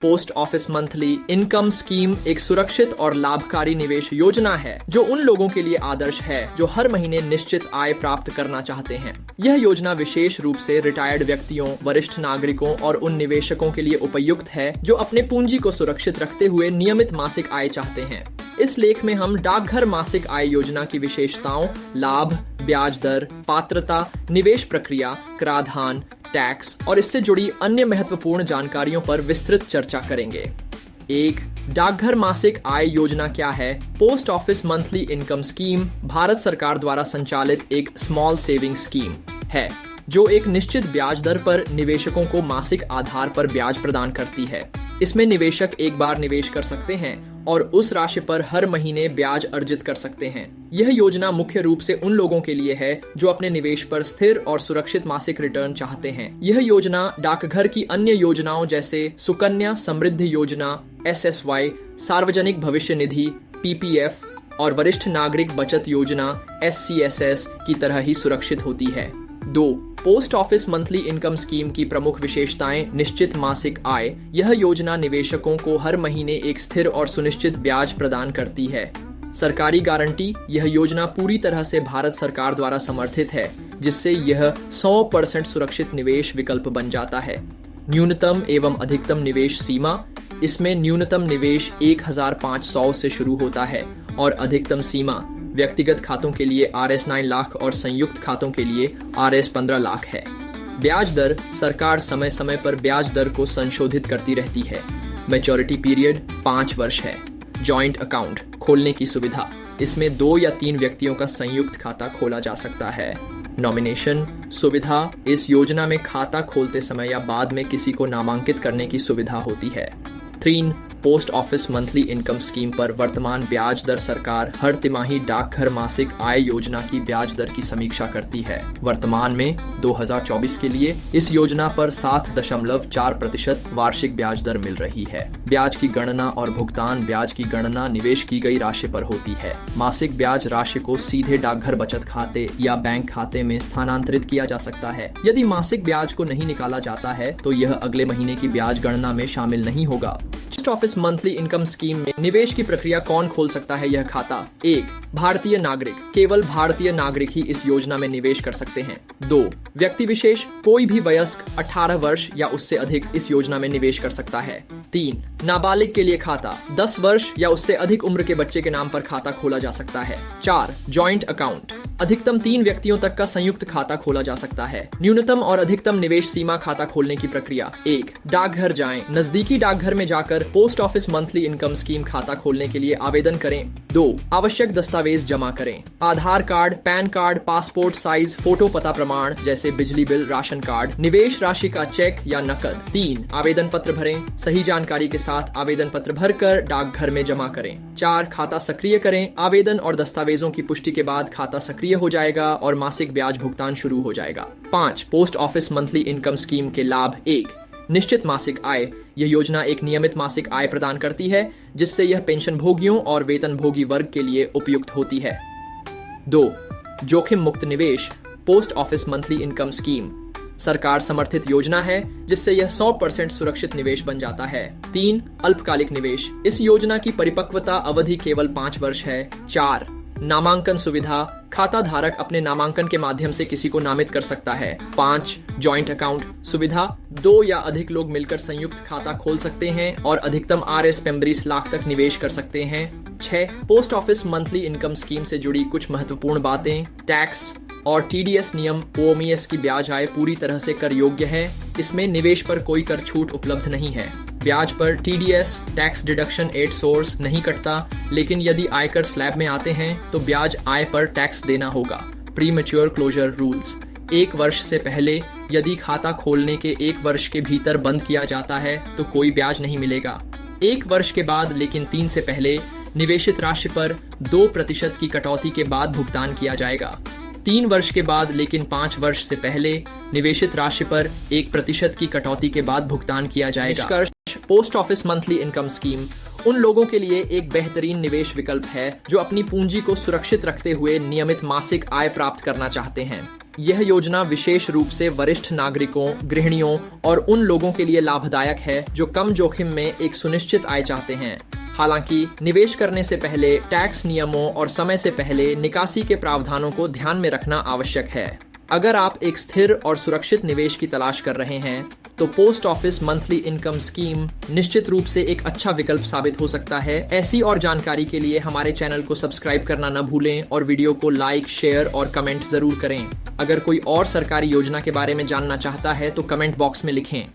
Post office monthly income scheme एक सुरक्षित और लाभकारी निवेश योजना है जो उन लोगों के लिए आदर्श है जो हर महीने निश्चित आय प्राप्त करना चाहते हैं। यह योजना विशेष रूप से रिटायर्ड व्यक्तियों, वरिष्ठ नागरिकों और उन निवेशकों के लिए उपयुक्त है जो अपने पूंजी को सुरक्षित रखते हुए नियमित मासिक आय चाहते हैं। इस लेख में हम डाकघर मासिक आय योजना की विशेषताओं, लाभ, ब्याज दर, पात्रता, निवेश प्रक्रिया, कराधान, टैक्स और इससे जुड़ी अन्य महत्वपूर्ण जानकारियों पर विस्तृत चर्चा करेंगे। 1. डाकघर मासिक आय योजना क्या है? Post office monthly income scheme Bharat सरकार द्वारा संचालित एक स्मॉल सेविंग स्कीम है जो एक निश्चित ब्याज दर पर निवेशकों को मासिक आधार पर ब्याज प्रदान करती है। इसमें निवेशक एक बार निवेश कर सकते हैं और उस राशि पर हर महीने ब्याज अर्जित कर सकते हैं। यह योजना मुख्य रूप से उन लोगों के लिए है जो अपने निवेश पर स्थिर और सुरक्षित मासिक रिटर्न चाहते हैं। यह योजना डाकघर की अन्य योजनाओं जैसे सुकन्या समृद्धि योजना, SSY, सार्वजनिक भविष्य निधि, PPF और वरिष्ठ नागरिक बचत योजना, SCSS की तरह ही सुरक्षित होती है। 2. Post office monthly income scheme की प्रमुख विशेषताएं निश्चित मासिक आय। यह योजना निवेशकों को हर महीने एक स्थिर और सुनिश्चित ब्याज प्रदान करती है। सरकारी गारंटी। यह योजना पूरी तरह से भारत सरकार द्वारा समर्थित है जिससे यह 100% सुरक्षित निवेश विकल्प बन जाता है। न्यूनतम एवं अधिकतम निवेश सीमा। इसमें न्यूनतम निवेश 1500 से शुरू होता है और अधिकतम सीमा व्यक्तिगत खातों के लिए RS 9 लाख और संयुक्त खातों के लिए RS 15 लाख है। ब्याज दर। सरकार समय समय पर ब्याज दर को संशोधित करती रहती है। मैच्योरिटी पीरियड 5 वर्ष है। जॉइंट अकाउंट खोलने की सुविधा। इसमें 2 या 3 व्यक्तियों का संयुक्त खाता खोला जा सकता है। नॉमिनेशन सुविधा। इस योजना में खाता खोलते समय या बाद में किसी को नामांकित करने की सुविधा होती है। 3. Post office monthly income scheme पर वर्तमान ब्याज दर। सरकार हर तिमाही डाकघर मासिक आय योजना की ब्याज दर की समीक्षा करती है। वर्तमान में 2024 के लिए इस योजना पर 7.4% वार्षिक ब्याज दर मिल रही है। ब्याज की गणना और भुगतान। ब्याज की गणना निवेश की गई राशि पर होती है। मासिक ब्याज राशि को सीधे डाकघर बचत खाते या बैंक खाते में स्थानांतरित किया जा सकता है। यदि मासिक ब्याज को नहीं निकाला जाता है तो यह अगले महीने की ब्याज गणना में शामिल नहीं होगा। Post office monthly income scheme में निवेश की प्रक्रिया। कौन खोल सकता है यह खाता? 1. भारतीय नागरिक। केवल भारतीय नागरिक ही इस योजना में निवेश कर सकते हैं। 2. व्यक्ति विशेष। कोई भी वयस्क 18 वर्ष या उससे अधिक इस योजना में निवेश कर सकता है। 3. नाबालिग के लिए खाता। 10 वर्ष या उससे अधिक उम्र के बच्चे के नाम पर खाता खोला जा सकता है। 4. Joint account. अधिकतम 3 व्यक्तियों तक का संयुक्त खाता खोला जा सकता है। न्यूनतम और अधिकतम निवेश सीमा। खाता खोलने की प्रक्रिया। 1. डाकघर जाएं। नजदीकी डाकघर में जाकर post office monthly income scheme खाता खोलने के लिए आवेदन करें। 2. आवश्यक दस्तावेज जमा करें। Aadhaar card, PAN card, passport size photo पता प्रमाण जैसे बिजली बिल, राशन कार्ड, निवेश राशि का चेक या नकद। 3. आवेदन पत्र भरें। सही जानकारी के साथ आवेदन पत्र भरकर डाकघर में जमा करें। 4. खाता सक्रिय करें। आवेदन और दस्तावेजों की पुष्टि के बाद खाता सक्रिय हो जाएगा और मासिक ब्याज भुगतान शुरू हो जाएगा। 5. Post office monthly income scheme के लाभ। 1. निश्चित मासिक आय। यह योजना एक नियमित मासिक आय प्रदान करती है जिससे यह पेंशन भोगियों और वेतन भोगी वर्ग के लिए उपयुक्त होती है। 2. जोखिम मुक्त निवेश। Post office monthly income scheme सरकार समर्थित योजना है जिससे यह 100% सुरक्षित निवेश बन जाता है। 3. अल्पकालिक निवेश। इस योजना की परिपक्वता अवधि केवल 5 वर्ष है। 4. नामांकन सुविधा। खाता धारक अपने नामांकन के माध्यम से किसी को नामित कर सकता है। 5. जॉइंट अकाउंट सुविधा। 2 या अधिक लोग मिलकर संयुक्त खाता खोल सकते हैं और अधिकतम RS 35 लाख तक निवेश कर सकते हैं। 6. Post office monthly income scheme से जुड़ी कुछ महत्वपूर्ण बातें। टैक्स और TDS नियम। OMS की ब्याज आय पूरी तरह से कर योग्य है। इसमें निवेश पर कोई कर छूट उपलब्ध नहीं है। ब्याज पर TDS tax deduction at source नहीं कटता, लेकिन यदि आयकर स्लैब में आते हैं तो ब्याज आय पर टैक्स देना होगा। Pre mature closure rules. 1 वर्ष से पहले यदि खाता खोलने के 1 वर्ष के भीतर बंद किया जाता है तो कोई ब्याज नहीं मिलेगा। 1 वर्ष के बाद लेकिन 3 से पहले निवेशित राशि पर 2% की कटौती के बाद भुगतान किया जाएगा। 3 वर्ष के बाद लेकिन 5 वर्ष से पहले निवेशित राशि पर 1% की कटौती के बाद भुगतान किया जाएगा। Post office monthly income scheme उन लोगों के लिए एक बेहतरीन निवेश विकल्प है जो अपनी पूंजी को सुरक्षित रखते हुए नियमित मासिक आय प्राप्त करना चाहते हैं। यह योजना विशेष रूप से वरिष्ठ नागरिकों, गृहिणियों और उन लोगों के लिए लाभदायक है जो कम जोखिम में एक सुनिश्चित आय चाहते हैं। हालांकि निवेश करने से पहले टैक्स नियमों और समय से पहले निकासी के प्रावधानों को ध्यान में रखना आवश्यक है। अगर आप एक स्थिर और सुरक्षित निवेश की तलाश कर रहे हैं, तो post office monthly income scheme निश्चित रूप से एक अच्छा विकल्प साबित हो सकता है। ऐसी और जानकारी के लिए हमारे चैनल को सब्सक्राइब करना न भूलें और वीडियो को लाइक, शेयर और कमेंट जरूर करें। अगर कोई और सरकारी योजना के बारे में जानना चाहता है तो कमेंट बॉक्स में लिखें।